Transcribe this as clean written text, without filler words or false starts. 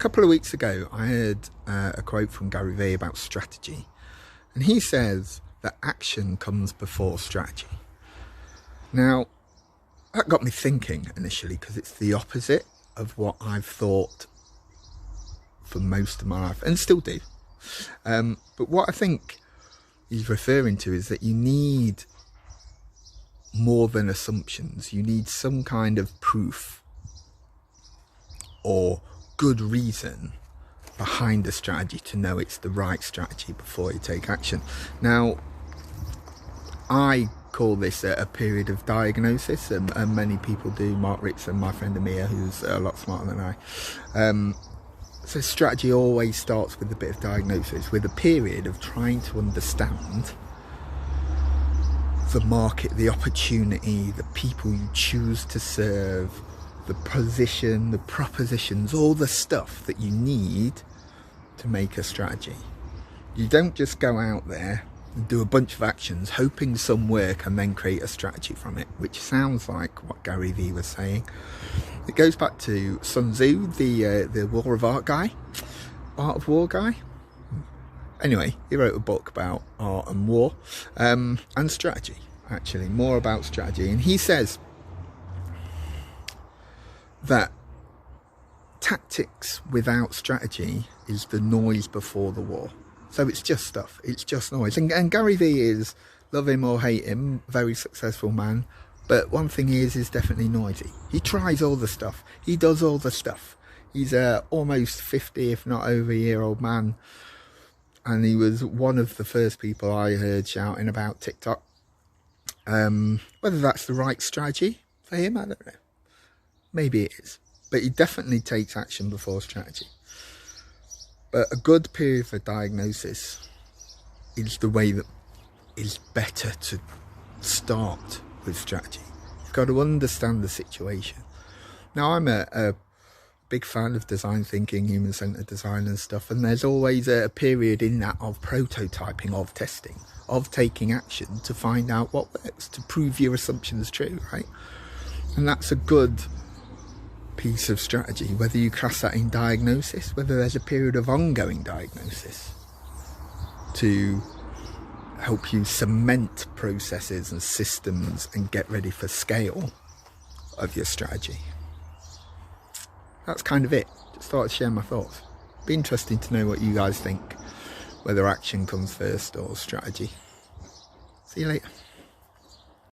couple of weeks ago, I heard a quote from GaryVee about strategy, and he says that action comes before strategy. Now, that got me thinking initially, because it's the opposite of what I've thought for most of my life, and still do. But what I think he's referring to is that you need more than assumptions. You need some kind of proof or good reason behind the strategy to know it's the right strategy before you take action. Now, I call this a period of diagnosis, and many people do. Mark Ritson, my friend Amir, who's a lot smarter than I. So strategy always starts with a bit of diagnosis, with a period of trying to understand the market, the opportunity, the people you choose to serve, the position, the propositions, all the stuff that you need to make a strategy. You don't just go out there and do a bunch of actions hoping some work and then create a strategy from it, which sounds like what GaryVee was saying. It goes back to Sun Tzu, the War of Art guy, Art of War guy. Anyway, he wrote a book about art and war, and strategy, actually, more about strategy. And he says that tactics without strategy is the noise before the war. So it's just stuff, it's just noise. And GaryVee is, love him or hate him, very successful man. But one thing he is definitely noisy. He tries all the stuff, he does all the stuff. He's a almost 50, if not over a year old man. And he was one of the first people I heard shouting about TikTok. Whether that's the right strategy for him, I don't know. Maybe it is. But he definitely takes action before strategy. But a good period for diagnosis is the way that is better to start with strategy. You've got to understand the situation. Now, I'm a big fan of design thinking, human-centered design and stuff, and there's always a period in that of prototyping, of testing, of taking action to find out what works, to prove your assumptions true, right? And that's a good piece of strategy, whether you class that in diagnosis, whether there's a period of ongoing diagnosis to help you cement processes and systems and get ready for scale of your strategy. That's kind of it. Just thought I'd share my thoughts. Be interesting to know what you guys think, whether action comes first or strategy. See you later.